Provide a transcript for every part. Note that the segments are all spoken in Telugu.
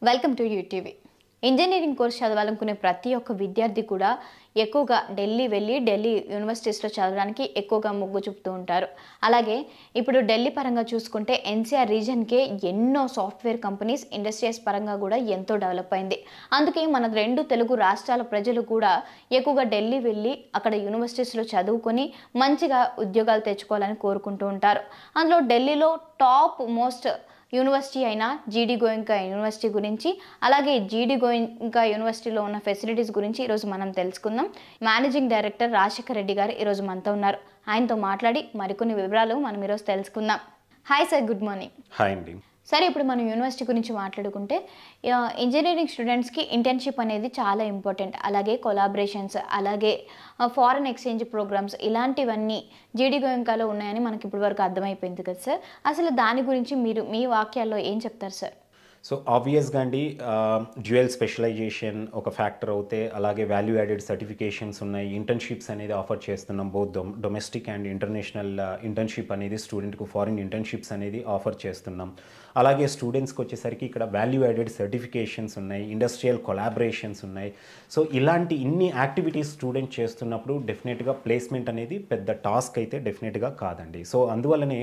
Welcome to UTV. Engineering course చదవాలనుకునే ప్రతి ఒక్క విద్యార్థి కూడా ఎక్కువగా ఢిల్లీ యూనివర్సిటీస్లో చదవడానికి ఎక్కువగా మొగ్గు చూపుతూ ఉంటారు. అలాగే ఇప్పుడు ఢిల్లీ పరంగా చూసుకుంటే ఎన్సీఆర్ రీజన్కే ఎన్నో సాఫ్ట్వేర్ కంపెనీస్ ఇండస్ట్రీస్ పరంగా కూడా ఎంతో డెవలప్ అయింది. అందుకే మన రెండు తెలుగు రాష్ట్రాల ప్రజలు కూడా ఎక్కువగా ఢిల్లీ వెళ్ళి అక్కడ యూనివర్సిటీస్లో చదువుకొని మంచిగా ఉద్యోగాలు తెచ్చుకోవాలని కోరుకుంటూ ఉంటారు. అందులో ఢిల్లీలో టాప్ మోస్ట్ యూనివర్సిటీ అయిన జీడీ గోయంకా యూనివర్సిటీ గురించి, అలాగే జీడీ గోయంకా యూనివర్సిటీలో ఉన్న ఫెసిలిటీస్ గురించి ఈరోజు మనం తెలుసుకుందాం. మేనేజింగ్ డైరెక్టర్ రాజశేఖర్ రెడ్డి గారు ఈరోజు మనతో ఉన్నారు. ఆయనతో మాట్లాడి మరికొన్ని వివరాలు మనం ఈరోజు తెలుసుకుందాం. Hi sir, good morning. Hi అండి. సరే, ఇప్పుడు మనం యూనివర్సిటీ గురించి మాట్లాడుకుంటే ఇంజనీరింగ్ స్టూడెంట్స్కి ఇంటర్న్షిప్ అనేది చాలా ఇంపార్టెంట్. అలాగే కొలాబరేషన్స్, అలాగే ఫారెన్ ఎక్స్చేంజ్ ప్రోగ్రామ్స్ ఇలాంటివన్నీ జీడీ గోయంకాలో ఉన్నాయని మనకి ఇప్పటి వరకు అర్థమైపోయింది కదా సార్. అసలు దాని గురించి మీరు మీ వాక్యాల్లో ఏం చెప్తారు సార్? సో ఆబ్వియస్గా అండి, డ్యూయల్ స్పెషలైజేషన్ ఒక ఫ్యాక్టర్ అవుతే, అలాగే వాల్యూ యాడెడ్ సర్టిఫికేషన్స్ ఉన్నాయి. ఇంటర్న్షిప్స్ అనేది ఆఫర్ చేస్తున్నాం. Both domestic and international internship అనేది స్టూడెంట్కు ఫారిన్ ఇంటర్న్షిప్స్ అనేది ఆఫర్ చేస్తున్నాం. అలాగే స్టూడెంట్స్కి వచ్చేసరికి ఇక్కడ వాల్యూ యాడెడ్ సర్టిఫికేషన్స్ ఉన్నాయి, ఇండస్ట్రియల్ కొలాబరేషన్స్ ఉన్నాయి. సో ఇలాంటి ఇన్ని యాక్టివిటీస్ స్టూడెంట్ చేస్తున్నప్పుడు డెఫినెట్గా ప్లేస్మెంట్ అనేది పెద్ద టాస్క్ అయితే డెఫినెట్గా కాదండి. సో అందువల్లనే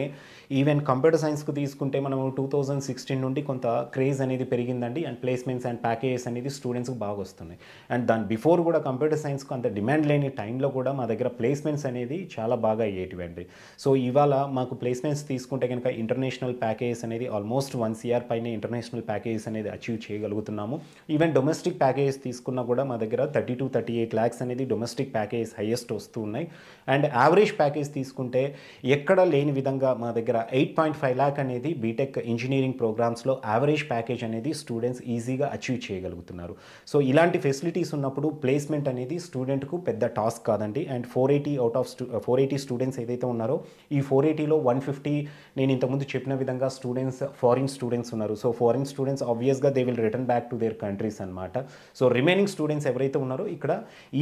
ఈవెన్ కంప్యూటర్ సైన్స్కు తీసుకుంటే మనం 2016 నుండి కొంత క్రేజ్ అనేది పెరిగిందండి. అండ్ ప్లేస్మెంట్స్ అండ్ ప్యాకేజెస్ అనేది స్టూడెంట్స్కి బాగా వస్తున్నాయి. అండ్ దాని బిఫోర్ కూడా కంప్యూటర్ సైన్స్కు అంత డిమాండ్ లేని టైంలో కూడా మా దగ్గర ప్లేస్మెంట్స్ అనేది చాలా బాగా అయ్యేటివండి. సో ఇవాళ మాకు ప్లేస్మెంట్స్ తీసుకుంటే కనుక ఇంటర్నేషనల్ ప్యాకేజెస్ అనేది ఆల్మోస్ట్ 1 CR పైన ఇంటర్నేషనల్ ప్యాకేజెస్ అనేది అచీవ్ చేయగలుగుతున్నాము. ఈవెన్ డొమెస్టిక్ ప్యాకేజెస్ తీసుకున్నా కూడా మా దగ్గర 32-38 lakhs అనేది డొమెస్టిక్ ప్యాకేజెస్ హైయెస్ట్ వస్తూ ఉన్నాయి. అండ్ యావరేజ్ ప్యాకేజ్ తీసుకుంటే ఎక్కడ లేని విధంగా మా దగ్గర 8.5 lakh అనేది బీటెక్ ఇంజనీరింగ్ ప్రోగ్రామ్స్లో యావరేజ్ ప్యాకేజ్ అనేది స్టూడెంట్స్ ఈజీగా అచీవ్ చేయగలుగుతున్నారు. సో ఇలాంటి ఫెసిలిటీస్ ఉన్నప్పుడు ప్లేస్మెంట్ అనేది స్టూడెంట్కు పెద్ద టాస్క్ కాదండి. అండ్ 480 స్టూడెంట్స్ ఏదైతే ఉన్నారో ఈ 480లో 150 నేను ఇంతకుముందు చెప్పిన విధంగా స్టూడెంట్స్ ఫారిన్ స్టూడెంట్స్ ఉన్నారు. సో ఫారిన్ స్టూడెంట్స్ ఆబ్వియస్గా they will return back to their countries అనమాట. సో రిమైనింగ్ స్టూడెంట్స్ ఎవరైతే ఉన్నారో ఇక్కడ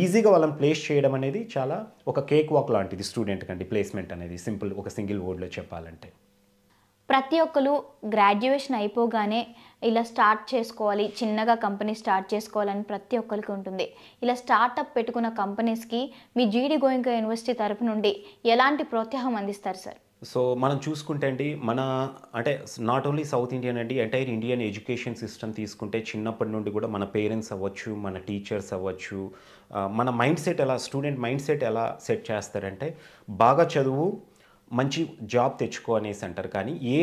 ఈజీగా వాళ్ళని ప్లేస్ చేయడం అనేది చాలా ఒక కేక్ వాక్ లాంటిది స్టూడెంట్ కండి ప్లేస్మెంట్ అనేది, సింపుల్ ఒక సింగిల్ వర్డ్లో చెప్పాలంటే. ప్రతి ఒక్కరు గ్రాడ్యుయేషన్ అయిపోగానే ఇలా స్టార్ట్ చేసుకోవాలి, చిన్నగా కంపెనీ స్టార్ట్ చేసుకోవాలని ప్రతి ఒక్కరికి ఉంటుంది. ఇలా స్టార్టప్ పెట్టుకున్న కంపెనీస్కి మీ జీడీ గోయంకా యూనివర్సిటీ తరపు నుండి ఎలాంటి ప్రోత్సాహం అందిస్తారు సార్? సో మనం చూసుకుంటే అండి, అంటే నాట్ ఓన్లీ సౌత్ ఇండియన్ అండి, ఎంటైర్ ఇండియన్ ఎడ్యుకేషన్ సిస్టమ్ తీసుకుంటే చిన్నప్పటి నుండి కూడా మన పేరెంట్స్ అవ్వచ్చు, మన టీచర్స్ అవ్వచ్చు, మన mind set student mind set ఎలా సెట్ చేస్తారంటే బాగా చదువు, మంచి జాబ్ తెచ్చుకో అనేసి అంటారు. కానీ ఏ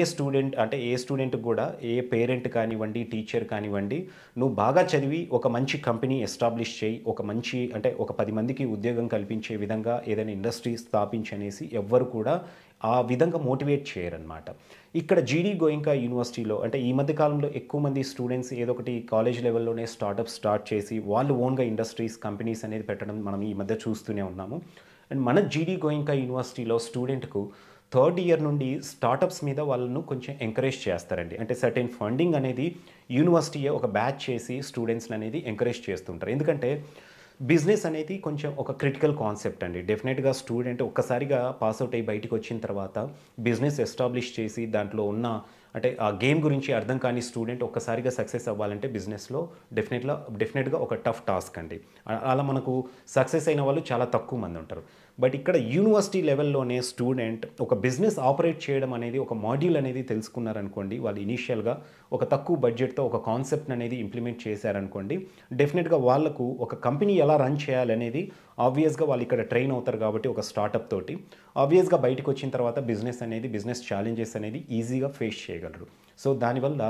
స్టూడెంట్ కూడా ఏ పేరెంట్ కానివ్వండి, టీచర్ కానివ్వండి, నువ్వు బాగా చదివి ఒక మంచి కంపెనీ ఎస్టాబ్లిష్ చేయి, ఒక 10 మందికి ఉద్యోగం కల్పించే విధంగా ఏదైనా ఇండస్ట్రీ స్థాపించనేసి ఎవ్వరు కూడా ఆ విధంగా మోటివేట్ చేయరనమాట. ఇక్కడ జీడీ గోయంకా యూనివర్సిటీలో ఈ మధ్య కాలంలో ఎక్కువ మంది స్టూడెంట్స్ ఏదో ఒకటి కాలేజ్ లెవెల్లోనే స్టార్ట్ చేసి వాళ్ళు ఓన్గా ఇండస్ట్రీస్ కంపెనీస్ అనేది పెట్టడం మనం ఈ మధ్య చూస్తూనే ఉన్నాము. అండ్ మన జీడీ గోయంకా యూనివర్సిటీలో స్టూడెంట్కు 3rd year నుండి స్టార్టప్స్ మీద వాళ్ళను కొంచెం ఎంకరేజ్ చేస్తారండి. అంటే సర్టెన్ ఫండింగ్ అనేది యూనివర్సిటీయే ఒక బ్యాచ్ చేసి స్టూడెంట్స్ని అనేది ఎంకరేజ్ చేస్తుంటారు. ఎందుకంటే బిజినెస్ అనేది కొంచెం ఒక క్రిటికల్ కాన్సెప్ట్ అండి. డెఫినెట్గా స్టూడెంట్ ఒక్కసారిగా పాస్అవుట్ అయ్యి బయటకు వచ్చిన తర్వాత బిజినెస్ ఎస్టాబ్లిష్ చేసి దాంట్లో ఉన్న ఆ గేమ్ గురించి అర్థం కాని స్టూడెంట్ ఒక్కసారిగా సక్సెస్ అవ్వాలంటే బిజినెస్లో డెఫినెట్గా ఒక టఫ్ టాస్క్ అండి. అలా మనకు సక్సెస్ అయిన వాళ్ళు చాలా తక్కువ మంది ఉంటారు. బట్ ఇక్కడ యూనివర్సిటీ లెవెల్లోనే స్టూడెంట్ ఒక బిజినెస్ ఆపరేట్ చేయడం అనేది, ఒక మాడ్యూల్ అనేది తెలుసుకున్నారనుకోండి, వాళ్ళు ఇనీషియల్గా ఒక తక్కువ బడ్జెట్తో ఒక కాన్సెప్ట్ అనేది ఇంప్లిమెంట్ చేశారనుకోండి, డెఫినెట్గా వాళ్ళకు ఒక కంపెనీ ఎలా రన్ చేయాలనేది ఆబ్వియస్గా వాళ్ళు ఇక్కడ ట్రైన్ అవుతారు. కాబట్టి ఒక స్టార్టప్ తోటి ఆబ్వియస్గా బయటకు వచ్చిన తర్వాత బిజినెస్ ఛాలెంజెస్ అనేది ఈజీగా ఫేస్ చేయగలరు. సో దానివల్ల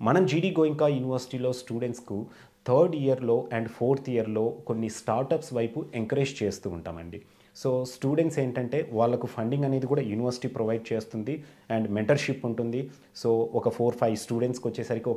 మనం జీడీ గోయంకా యూనివర్సిటీలో స్టూడెంట్స్కు 3rd yearలో అండ్ 4th yearలో కొన్ని స్టార్టప్స్ వైపు ఎంకరేజ్ చేస్తూ ఉంటామండి. సో స్టూడెంట్స్ ఏంటంటే వాళ్ళకు ఫండింగ్ అనేది కూడా యూనివర్సిటీ ప్రొవైడ్ చేస్తుంది అండ్ మెంటర్షిప్ ఉంటుంది. సో ఒక 4-5 స్టూడెంట్స్కి వచ్చేసరికి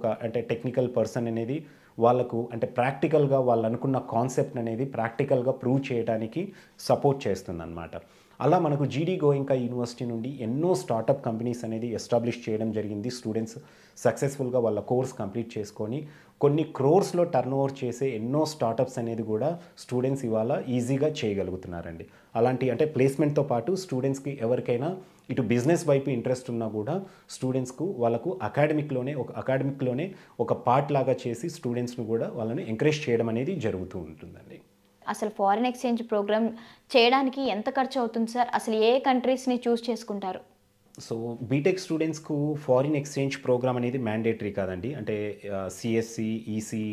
టెక్నికల్ పర్సన్ అనేది వాళ్ళకు ప్రాక్టికల్గా వాళ్ళు అనుకున్న కాన్సెప్ట్ అనేది ప్రాక్టికల్గా ప్రూవ్ చేయడానికి సపోర్ట్ చేస్తుంది అనమాట. అలా మనకు జీడీ గోయింకా యూనివర్సిటీ నుండి ఎన్నో స్టార్టప్ కంపెనీస్ అనేది ఎస్టాబ్లిష్ చేయడం జరిగింది. స్టూడెంట్స్ సక్సెస్ఫుల్గా వాళ్ళ కోర్స్ కంప్లీట్ చేసుకొని కొన్ని క్రోర్స్లో టర్న్ ఓవర్ చేసే ఎన్నో స్టార్టప్స్ అనేది కూడా స్టూడెంట్స్ ఇవాళ ఈజీగా చేయగలుగుతున్నారండి. అలాంటి అంటే ప్లేస్మెంట్తో పాటు స్టూడెంట్స్కి ఎవరికైనా ఇటు బిజినెస్ వైపు ఇంట్రెస్ట్ ఉన్నా కూడా స్టూడెంట్స్కు వాళ్ళకు అకాడమిక్లోనే ఒక పార్ట్ లాగా చేసి స్టూడెంట్స్ను కూడా వాళ్ళని ఎంకరేజ్ చేయడం అనేది జరుగుతూ ఉంటుందండి. అసలు ఫారిన్ ఎక్స్చేంజ్ ప్రోగ్రామ్ చేయడానికి ఎంత ఖర్చు అవుతుంది సార్? అసలు ఏ కంట్రీస్ని చూస్ చేసుకుంటారు? సో బీటెక్ స్టూడెంట్స్కు ఫారిన్ ఎక్స్చేంజ్ ప్రోగ్రామ్ అనేది మ్యాండేటరీ కాదండి. అంటే CSC, EC,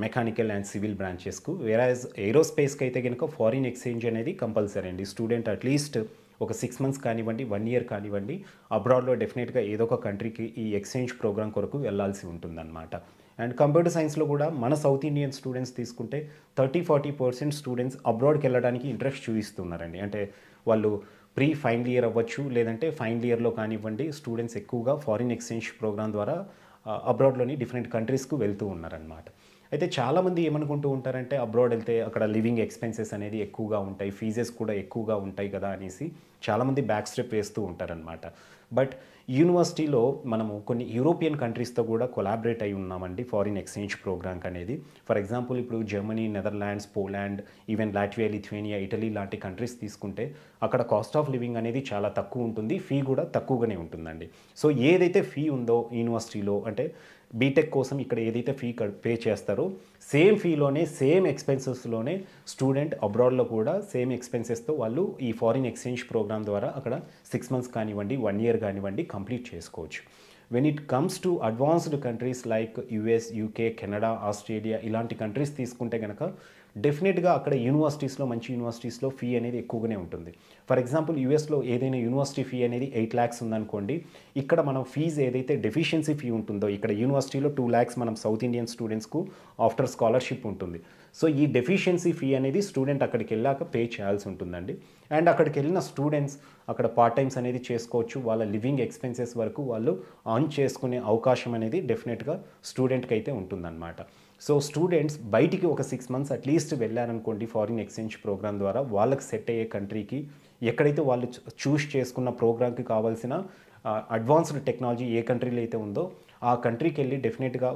mechanical and civil బ్రాంచెస్కు. వేరాజ్ ఏరోస్పేస్కి అయితే కనుక ఫారిన్ ఎక్స్చేంజ్ అనేది కంపల్సరీ అండి. స్టూడెంట్ అట్లీస్ట్ ఒక 6 మంత్స్ కానివ్వండి, 1 ఇయర్ కానివ్వండి, అబ్రాడ్లో డెఫినెట్గా ఏదో ఒక కంట్రీకి ఈ ఎక్స్చేంజ్ ప్రోగ్రామ్ కొరకు వెళ్ళాల్సి ఉంటుందన్నమాట. అండ్ కంప్యూటర్ సైన్స్లో కూడా మన సౌత్ ఇండియన్ స్టూడెంట్స్ తీసుకుంటే 30-40% స్టూడెంట్స్ అబ్రాడ్కి వెళ్ళడానికి ఇంట్రెస్ట్ చూపిస్తున్నారండి. అంటే వాళ్ళు ప్రీ ఫైనల్ ఇయర్ అవ్వచ్చు, లేదంటే ఫైనల్ ఇయర్లో కానివ్వండి, స్టూడెంట్స్ ఎక్కువగా ఫారిన్ ఎక్స్చేంజ్ ప్రోగ్రామ్ ద్వారా అబ్రాడ్లోని డిఫరెంట్ కంట్రీస్కు వెళ్తూ ఉన్నారనమాట. అయితే చాలామంది ఏమనుకుంటూ ఉంటారంటే అబ్రాడ్ వెళ్తే అక్కడ లివింగ్ ఎక్స్పెన్సెస్ అనేది ఎక్కువగా ఉంటాయి, ఫీజెస్ కూడా ఎక్కువగా ఉంటాయి కదా అనేసి చాలామంది బ్యాక్ స్టెప్ వేస్తూ ఉంటారనమాట. బట్ యూనివర్సిటీలో మనము కొన్ని యూరోపియన్ కంట్రీస్తో కూడా కొలాబరేట్ అయి ఉన్నామండి ఫారిన్ ఎక్స్చేంజ్ ప్రోగ్రామ్కి అనేది. ఫర్ ఎగ్జాంపుల్ ఇప్పుడు Germany, Netherlands, Poland, even Latvia, Lithuania, Italy లాంటి కంట్రీస్ తీసుకుంటే అక్కడ కాస్ట్ ఆఫ్ లివింగ్ అనేది చాలా తక్కువ ఉంటుంది, ఫీ కూడా తక్కువగానే ఉంటుందండి. సో ఏదైతే ఫీ ఉందో యూనివర్సిటీలో అంటే బీటెక్ కోసం ఇక్కడ ఏదైతే ఫీ పే చేస్తారో సేమ్ ఫీలోనే, సేమ్ ఎక్స్పెన్సెస్లోనే స్టూడెంట్ అబ్రాడ్లో కూడా సేమ్ ఎక్స్పెన్సెస్తో వాళ్ళు ఈ ఫారిన్ ఎక్స్చేంజ్ ప్రోగ్రామ్ ద్వారా అక్కడ 6 మంత్స్ కానివ్వండి, 1 ఇయర్ కానివ్వండి కంప్లీట్ చేసుకోవచ్చు. When it comes to advanced countries like US, UK, Canada, Australia ఇలాంటి కంట్రీస్ తీసుకుంటే కనుక డెఫినెట్గా అక్కడ యూనివర్సిటీస్లో, మంచి యూనివర్సిటీస్లో ఫీ అనేది ఎక్కువగానే ఉంటుంది. ఫర్ ఎగ్జాంపుల్ యూఎస్లో ఏదైనా యూనివర్సిటీ ఫీ అనేది 8 lakhs ఉందనుకోండి, ఇక్కడ మనం ఫీజు ఏదైతే డెఫిషియన్సీ ఫీ ఉంటుందో ఇక్కడ యూనివర్సిటీలో 2 lakhs మనం సౌత్ ఇండియన్ స్టూడెంట్స్కు ఆఫ్టర్ స్కాలర్షిప్ ఉంటుంది. సో ఈ డెఫిషియన్సీ ఫీ అనేది స్టూడెంట్ అక్కడికి వెళ్ళాక పే చేయాల్సి ఉంటుందండి. అండ్ అక్కడికి వెళ్ళిన స్టూడెంట్స్ అక్కడ పార్ట్ టైమ్స్ అనేది చేసుకోవచ్చు, వాళ్ళ లివింగ్ ఎక్స్పెన్సెస్ వరకు వాళ్ళు ఆన్ చేసుకునే అవకాశం అనేది డెఫినెట్గా స్టూడెంట్కి అయితే ఉంటుందన్నమాట. సో స్టూడెంట్స్ బయటికి ఒక 6 మంత్స్ అట్లీస్ట్ వెళ్ళారనుకోండి ఫారిన్ ఎక్స్చేంజ్ ప్రోగ్రామ్ ద్వారా వాళ్ళకి సెట్ అయ్యే కంట్రీకి, ఎక్కడైతే వాళ్ళు చూస్ చేసుకున్న ప్రోగ్రామ్కి కావాల్సిన అడ్వాన్స్డ్ టెక్నాలజీ ఏ కంట్రీలో అయితే ఉందో ఆ కంట్రీకి వెళ్ళి డెఫినెట్గా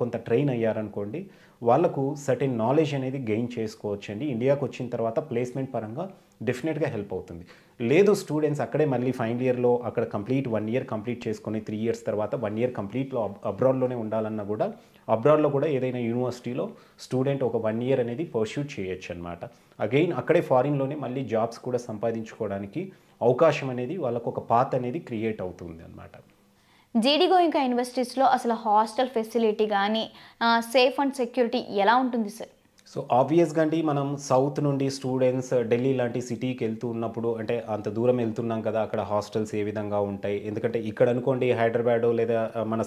కొంత ట్రైన్ అయ్యారనుకోండి వాళ్ళకు సర్టెన్ నాలెడ్జ్ అనేది గెయిన్ చేసుకోవచ్చండి. ఇండియాకి వచ్చిన తర్వాత ప్లేస్మెంట్ పరంగా డెఫినెట్గా హెల్ప్ అవుతుంది. లేదు స్టూడెంట్స్ అక్కడే మళ్ళీ ఫైనల్ ఇయర్లో అక్కడ 1 ఇయర్ కంప్లీట్ చేసుకొని 3 years తర్వాత 1 year కంప్లీట్లో అబ్రాడ్లోనే ఉండాలన్నా కూడా అబ్రాడ్లో కూడా ఏదైనా యూనివర్సిటీలో స్టూడెంట్ ఒక 1 year అనేది పర్స్యూట్ చేయొచ్చు అనమాట. అగైన్ అక్కడే ఫారిన్లోనే మళ్ళీ జాబ్స్ కూడా సంపాదించుకోవడానికి అవకాశం అనేది వాళ్ళకు ఒక పాత్ అనేది క్రియేట్ అవుతుంది అనమాట. జీడీ గోయింకా యూనివర్సిటీస్లో అసలు హాస్టల్ ఫెసిలిటీ కానీ సేఫ్ అండ్ సెక్యూరిటీ ఎలా ఉంటుంది సార్? సో ఆబ్వియస్గా అండి మనం సౌత్ నుండి స్టూడెంట్స్ ఢిల్లీ లాంటి సిటీకి వెళ్తూ ఉన్నప్పుడు అంటే అంత దూరం వెళ్తున్నాం కదా, అక్కడ హాస్టల్స్ ఏ విధంగా ఉంటాయి, ఎందుకంటే ఇక్కడ అనుకోండి హైదరాబాద్ లేదా మన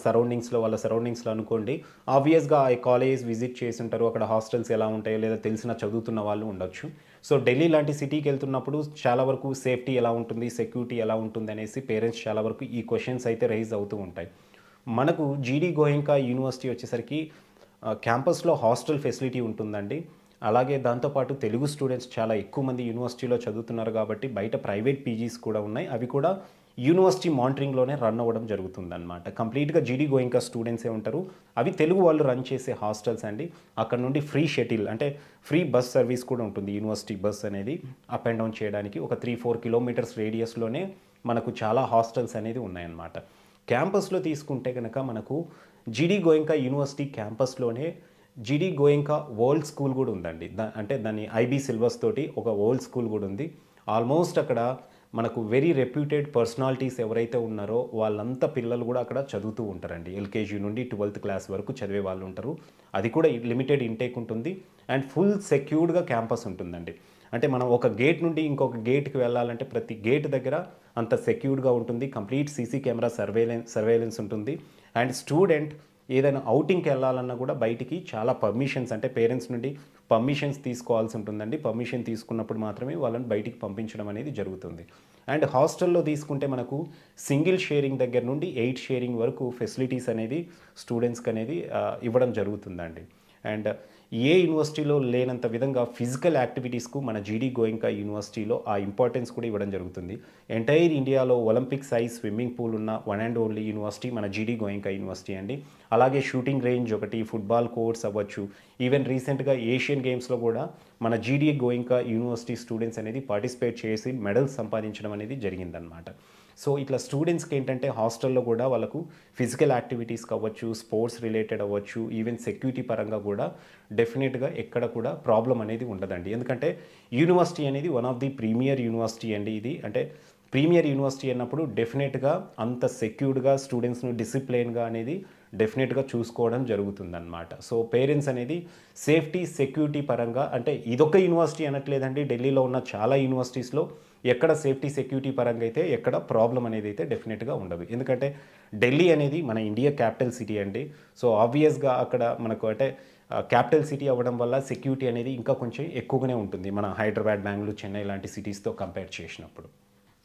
వాళ్ళ సరౌండింగ్స్లో అనుకోండి ఆబ్వియస్గా ఆ కాలేజ్ విజిట్ చేసి ఉంటారు, అక్కడ హాస్టల్స్ ఎలా ఉంటాయో లేదా తెలిసిన చదువుతున్న వాళ్ళు ఉండొచ్చు. సో ఢిల్లీ లాంటి సిటీకి వెళ్తున్నప్పుడు చాలా వరకు సేఫ్టీ ఎలా ఉంటుంది, సెక్యూరిటీ ఎలా ఉంటుంది అనేసి పేరెంట్స్ చాలా వరకు ఈ క్వశ్చన్స్ అయితే రైజ్ అవుతూ ఉంటాయి. మనకు జీడీ గోయింకా యూనివర్సిటీ వచ్చేసరికి క్యాంపస్లో హాస్టల్ ఫెసిలిటీ ఉంటుందండి. అలాగే దాంతోపాటు తెలుగు స్టూడెంట్స్ చాలా ఎక్కువ మంది యూనివర్సిటీలో చదువుతున్నారు కాబట్టి బయట ప్రైవేట్ పీజీస్ కూడా ఉన్నాయి, అవి కూడా యూనివర్సిటీ మానిటరింగ్లోనే రన్ అవ్వడం జరుగుతుందన్నమాట. కంప్లీట్గా జీడీ గోయింకా స్టూడెంట్సే ఉంటారు, అవి తెలుగు వాళ్ళు రన్ చేసే హాస్టల్స్ అండి. అక్కడ నుండి ఫ్రీ షటిల్ అంటే ఫ్రీ బస్ సర్వీస్ కూడా ఉంటుంది, యూనివర్సిటీ బస్ అనేది అప్ అండ్ డౌన్ చేయడానికి ఒక 3-4 kilometers రేడియస్లోనే మనకు చాలా హాస్టల్స్ అనేది ఉన్నాయన్నమాట. క్యాంపస్లో తీసుకుంటే కనుక మనకు జీడీ గోయింకా యూనివర్సిటీ క్యాంపస్లోనే జీడీ గోయింకా వరల్డ్ స్కూల్ కూడా ఉందండి. అంటే దాన్ని ఐబీ సిలబస్ తోటి ఒక వరల్డ్ స్కూల్ కూడా ఉంది. ఆల్మోస్ట్ అక్కడ మనకు వెరీ రెప్యూటెడ్ పర్సనాలిటీస్ ఎవరైతే ఉన్నారో వాళ్ళంతా పిల్లలు కూడా అక్కడ చదువుతూ ఉంటారండి. ఎల్కేజీ నుండి 12th class వరకు చదివే వాళ్ళు ఉంటారు. అది కూడా లిమిటెడ్ ఇంటేక్ ఉంటుంది అండ్ ఫుల్ సెక్యూర్డ్గా క్యాంపస్ ఉంటుందండి. అంటే మనం ఒక గేట్ నుండి ఇంకొక గేట్కి వెళ్ళాలంటే ప్రతి గేట్ దగ్గర అంత సెక్యూర్డ్గా ఉంటుంది, కంప్లీట్ సీసీ కెమెరా సర్వేలెన్స్ ఉంటుంది. అండ్ స్టూడెంట్ ఏదైనా అవుటింగ్కి వెళ్ళాలన్నా కూడా బయటికి చాలా పర్మిషన్స్ అంటే పేరెంట్స్ నుండి పర్మిషన్స్ తీసుకోవాల్సి ఉంటుందండి. పర్మిషన్ తీసుకున్నప్పుడు మాత్రమే వాళ్ళని బయటికి పంపించడం అనేది జరుగుతుంది. అండ్ హాస్టల్లో తీసుకుంటే మనకు సింగిల్ షేరింగ్ దగ్గర నుండి 8 sharing వరకు ఫెసిలిటీస్ అనేది స్టూడెంట్స్కి అనేది ఇవ్వడం జరుగుతుందండి. అండ్ ఏ యూనివర్సిటీలో లేనంత విధంగా ఫిజికల్ యాక్టివిటీస్కు మన జీడీ గోయింకా యూనివర్సిటీలో ఆ ఇంపార్టెన్స్ కూడా ఇవ్వడం జరుగుతుంది. ఎంటైర్ ఇండియాలో ఒలింపిక్ సైజ్ స్విమ్మింగ్ పూల్ ఉన్న వన్ అండ్ ఓన్లీ యూనివర్సిటీ మన జీడీ గోయింకా యూనివర్సిటీ అండి. అలాగే షూటింగ్ రేంజ్ ఒకటి, ఫుట్బాల్ కోర్ట్స్ అవ్వచ్చు, ఈవెన్ రీసెంట్గా ఏషియన్ గేమ్స్లో కూడా మన జీడీ గోయింకా యూనివర్సిటీ స్టూడెంట్స్ అనేది పార్టిసిపేట్ చేసి మెడల్స్ సంపాదించడం అనేది జరిగిందనమాట. సో ఇట్లా స్టూడెంట్స్కి ఏంటంటే హాస్టల్లో కూడా వాళ్ళకు ఫిజికల్ యాక్టివిటీస్ కావచ్చు, స్పోర్ట్స్ రిలేటెడ్ అవ్వచ్చు, ఈవెన్ సెక్యూరిటీ పరంగా కూడా డెఫినెట్గా ఎక్కడ కూడా ప్రాబ్లం అనేది ఉండదండి. ఎందుకంటే యూనివర్సిటీ అనేది one of the premier university అండి ఇది. అంటే ప్రీమియర్ యూనివర్సిటీ అన్నప్పుడు డెఫినెట్గా అంత సెక్యూర్డ్గా స్టూడెంట్స్ను డిసిప్లైన్గా అనేది డెఫినెట్గా చూసుకోవడం జరుగుతుందన్నమాట. సో పేరెంట్స్ అనేది సేఫ్టీ సెక్యూరిటీ పరంగా, అంటే ఇదొక యూనివర్సిటీ అనట్లేదండి, ఢిల్లీలో ఉన్న చాలా యూనివర్సిటీస్లో ఎక్కడ సేఫ్టీ సెక్యూరిటీ పరంగా అయితే ఎక్కడ ప్రాబ్లం అనేది అయితే డెఫినెట్గా ఉండదు. ఎందుకంటే ఢిల్లీ అనేది మన ఇండియా క్యాపిటల్ సిటీ అండి. సో ఆబ్వియస్గా అక్కడ మనకు అంటే క్యాపిటల్ సిటీ అవ్వడం వల్ల సెక్యూరిటీ అనేది ఇంకా కొంచెం ఎక్కువగానే ఉంటుంది మన హైదరాబాద్, బెంగళూరు, చెన్నై లాంటి సిటీస్తో కంపేర్ చేసినప్పుడు.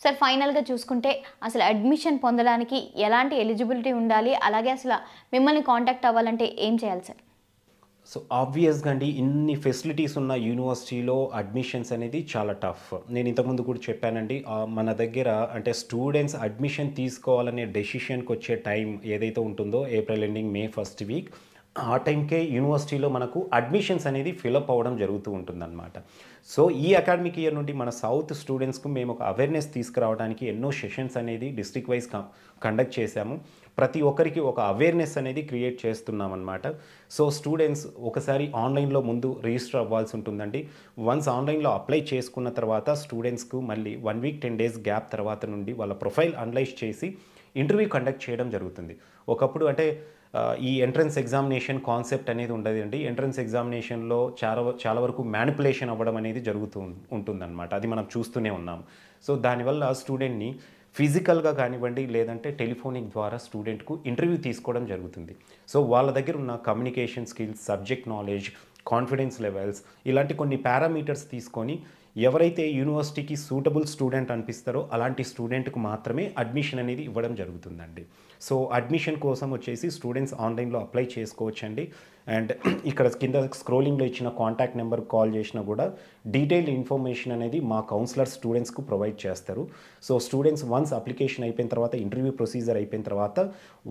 సార్ ఫైనల్గా చూసుకుంటే అసలు అడ్మిషన్ పొందడానికి ఎలాంటి ఎలిజిబిలిటీ ఉండాలి, అలాగే అసలు మిమ్మల్ని కాంటాక్ట్ అవ్వాలంటే ఏం చేయాలి సార్? సో ఆబ్వియస్గా అండి, ఇన్ని ఫెసిలిటీస్ ఉన్న యూనివర్సిటీలో అడ్మిషన్స్ అనేది చాలా టఫ్. నేను ఇంతకుముందు కూడా చెప్పానండి, మన దగ్గర అంటే స్టూడెంట్స్ అడ్మిషన్ తీసుకోవాలనే డెసిషన్కి వచ్చే టైం ఏదైతే ఉంటుందో April ending May first week, ఆ టైంకే యూనివర్సిటీలో మనకు అడ్మిషన్స్ అనేది ఫిలప్ అవ్వడం జరుగుతూ ఉంటుందన్నమాట. సో ఈ అకాడమిక్ ఇయర్ నుండి మన సౌత్ స్టూడెంట్స్కు మేము ఒక అవేర్నెస్ తీసుకురావడానికి ఎన్నో సెషన్స్ అనేది డిస్ట్రిక్ట్ వైజ్ కండక్ట్ చేశాము. ప్రతి ఒక్కరికి ఒక అవేర్నెస్ అనేది క్రియేట్ చేస్తున్నాం అన్నమాట. సో స్టూడెంట్స్ ఒకసారి ఆన్లైన్లో ముందు రిజిస్టర్ అవ్వాల్సి ఉంటుందండి. వన్స్ ఆన్లైన్లో అప్లై చేసుకున్న తర్వాత స్టూడెంట్స్కు మళ్ళీ 1 వీక్ 10 డేస్ గ్యాప్ తర్వాత నుండి వాళ్ళ ప్రొఫైల్ అనలైజ్ చేసి ఇంటర్వ్యూ కండక్ట్ చేయడం జరుగుతుంది. ఒకప్పుడు అంటే ఈ ఎంట్రన్స్ ఎగ్జామినేషన్ కాన్సెప్ట్ అనేది ఉండదండి. ఎంట్రన్స్ ఎగ్జామినేషన్లో చాలా వరకు మ్యానిపులేషన్ అవ్వడం అనేది జరుగుతూ ఉంటుందన్నమాట. అది మనం చూస్తూనే ఉన్నాం. సో దానివల్ల స్టూడెంట్ని ఫిజికల్గా కానివ్వండి, లేదంటే టెలిఫోనిక్ ద్వారా స్టూడెంట్కు ఇంటర్వ్యూ తీసుకోవడం జరుగుతుంది. సో వాళ్ళ దగ్గర ఉన్న communication skills, subject knowledge, confidence levels, ఇలాంటి కొన్ని పారామీటర్స్ తీసుకొని ఎవరైతే యూనివర్సిటీకి సూటబుల్ స్టూడెంట్ అనిపిస్తారో అలాంటి స్టూడెంట్కు మాత్రమే అడ్మిషన్ అనేది ఇవ్వడం జరుగుతుందండి. సో అడ్మిషన్ కోసం వచ్చేసి స్టూడెంట్స్ ఆన్లైన్లో అప్లై చేసుకోవచ్చండి. అండ్ ఇక్కడ కింద స్క్రోలింగ్లో ఇచ్చిన కాంటాక్ట్ నెంబర్ కాల్ చేసినా కూడా డీటెయిల్డ్ ఇన్ఫర్మేషన్ అనేది మా కౌన్సిలర్ స్టూడెంట్స్కు ప్రొవైడ్ చేస్తారు. సో స్టూడెంట్స్ వన్స్ అప్లికేషన్ అయిపోయిన తర్వాత, ఇంటర్వ్యూ ప్రొసీజర్ అయిపోయిన తర్వాత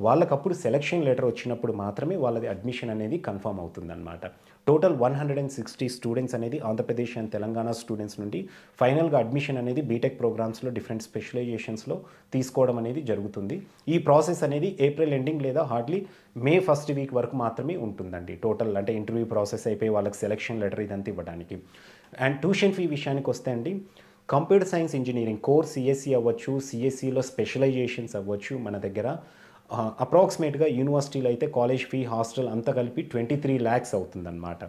వాళ్ళకప్పుడు సెలక్షన్ లెటర్ వచ్చినప్పుడు మాత్రమే వాళ్ళది అడ్మిషన్ అనేది కన్ఫర్మ్ అవుతుందన్నమాట. టోటల్ 160 స్టూడెంట్స్ అనేది ఆంధ్రప్రదేశ్ అండ్ తెలంగాణ స్టూడెంట్స్ నుండి ఫైనల్గా అడ్మిషన్ అనేది బీటెక్ ప్రోగ్రామ్స్లో డిఫరెంట్ స్పెషలైజేషన్స్లో తీసుకోవడం అనేది జరుగుతుంది. ఈ ప్రాసెస్ అనేది ఏప్రిల్ ఎండింగ్ లేదా హార్డ్లీ మే ఫస్ట్ వీక్ వరకు మాత్రమే ఉంటుందండి. టోటల్ అంటే ఇంటర్వ్యూ ప్రాసెస్ అయిపోయి వాళ్ళకి సెలక్షన్ లెటర్ ఇదంతా ఇవ్వడానికి. అండ్ ట్యూషన్ ఫీ విషయానికి వస్తే అండి, computer science engineering course CSC అవ్వచ్చు, సిఎస్సిలో స్పెషలైజేషన్స్ అవ్వచ్చు, మన దగ్గర అప్రాక్సిమేట్గా యూనివర్సిటీలో అయితే కాలేజ్ ఫీ, హాస్టల్ అంతా కలిపి 23 lakhs అవుతుందన్నమాట.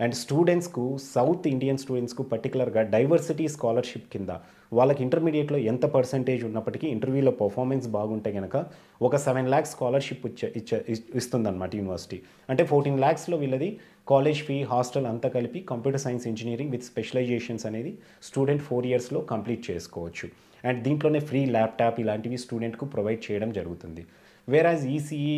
అండ్ స్టూడెంట్స్కు, సౌత్ ఇండియన్ స్టూడెంట్స్కు పర్టికులర్గా డైవర్సిటీ స్కాలర్షిప్ కింద వాళ్ళకి ఇంటర్మీడియట్లో ఎంత పర్సెంటేజ్ ఉన్నప్పటికీ ఇంటర్వ్యూలో పర్ఫార్మెన్స్ బాగుంటే కనుక ఒక 7 lakhs స్కాలర్షిప్ ఇస్తుందన్నమాట యూనివర్సిటీ. అంటే 14 lakhsలో వీళ్ళది కాలేజ్ ఫీ, హాస్టల్ అంతా కలిపి computer science engineering with specializations అనేది స్టూడెంట్ 4 yearsలో కంప్లీట్ చేసుకోవచ్చు. అండ్ దీంట్లోనే ఫ్రీ ల్యాప్టాప్ ఇలాంటివి స్టూడెంట్కు ప్రొవైడ్ చేయడం జరుగుతుంది. వేరాజ్ ఈసీఈ,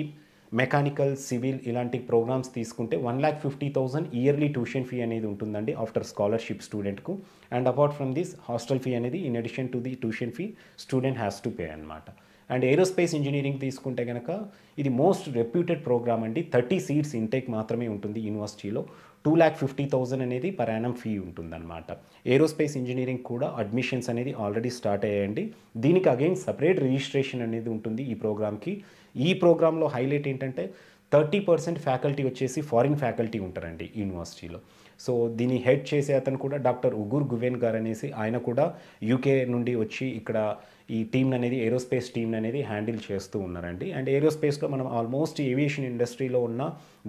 మెకానికల్, సివిల్ ఇలాంటి ప్రోగ్రామ్స్ తీసుకుంటే 1,50,000 ఇయర్లీ ట్యూషన్ ఫీ అనేది ఉంటుందండి ఆఫ్టర్ స్కాలర్షిప్ స్టూడెంట్కు. And apart from this hostel fee అనేది in addition to the tuition fee student has to pay అనమాట. అండ్ ఏరోస్పేస్ ఇంజనీరింగ్ తీసుకుంటే కనుక ఇది మోస్ట్ రెప్యూటెడ్ ప్రోగ్రామ్ అండి. 30 seats ఇంటేక్ మాత్రమే ఉంటుంది యూనివర్సిటీలో. 2,50,000 అనేది పర్ యానం ఫీ ఉంటుందన్నమాట. ఏరోస్పేస్ ఇంజనీరింగ్ కూడా అడ్మిషన్స్ అనేది ఆల్రెడీ స్టార్ట్ అయ్యాయండి. దీనికి అగైన్ సపరేట్ రిజిస్ట్రేషన్ అనేది ఉంటుంది ఈ ప్రోగ్రామ్కి. ఈ ప్రోగ్రాంలో హైలైట్ ఏంటంటే 30% ఫ్యాకల్టీ వచ్చేసి ఫారిన్ ఫ్యాకల్టీ ఉంటారండి యూనివర్సిటీలో. సో దీన్ని హెడ్ చేసే అతను కూడా డాక్టర్ ఉగుర్ గువెన్ గారు అనేసి, ఆయన కూడా యూకే నుండి వచ్చి ఇక్కడ ఈ టీమ్ అనేది, ఏరోస్పేస్ టీమ్ అనేది హ్యాండిల్ చేస్తూ ఉన్నారండి. అండ్ ఏరోస్పేస్లో మనం ఆల్మోస్ట్ ఏవియేషన్ ఇండస్ట్రీలో ఉన్న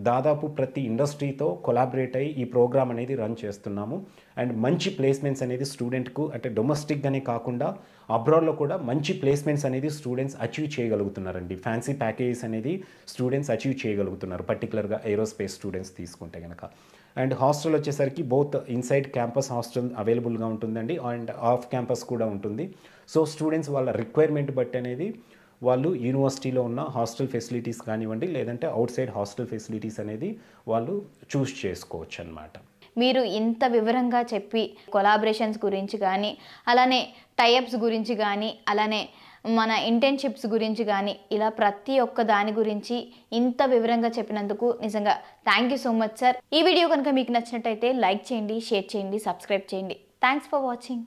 దాదాపు ప్రతి ఇండస్ట్రీతో కొలాబరేట్ అయ్యి ఈ ప్రోగ్రామ్ అనేది రన్ చేస్తున్నాము. అండ్ మంచి ప్లేస్మెంట్స్ అనేది స్టూడెంట్కు అంటే డొమెస్టిక్గానే కాకుండా అబ్రాడ్లో కూడా మంచి ప్లేస్మెంట్స్ అనేది స్టూడెంట్స్ అచీవ్ చేయగలుగుతున్నారండి. ఫ్యాన్సీ ప్యాకేజెస్ అనేది స్టూడెంట్స్ అచీవ్ చేయగలుగుతున్నారు, పర్టికులర్గా ఏరోస్పేస్ స్టూడెంట్స్ తీసుకుంటే కనుక. అండ్ హాస్టల్ వచ్చేసరికి బోత్ ఇన్సైడ్ క్యాంపస్ హాస్టల్ అవైలబుల్గా ఉంటుందండి, అండ్ ఆఫ్ క్యాంపస్ కూడా ఉంటుంది. సో స్టూడెంట్స్ వాళ్ళ రిక్వైర్మెంట్ బట్టి అనేది వాళ్ళు యూనివర్సిటీలో ఉన్న హాస్టల్ ఫెసిలిటీస్ కానివ్వండి, లేదంటే అవుట్ సైడ్ హాస్టల్ ఫెసిలిటీస్ అనేది వాళ్ళు చూస్ చేసుకోవచ్చు అన్నమాట. మీరు ఇంత వివరంగా చెప్పి కొలాబరేషన్స్ గురించి కానీ, అలానే టైఅప్స్ గురించి కానీ, అలానే మన ఇంటర్న్షిప్స్ గురించి కానీ, ఇలా ప్రతి ఒక్క దాని గురించి ఇంత వివరంగా చెప్పినందుకు నిజంగా thank you so much sir. ఈ వీడియో కనుక మీకు నచ్చినట్టయితే లైక్ చేయండి, షేర్ చేయండి, సబ్స్క్రైబ్ చేయండి. Thanks for watching.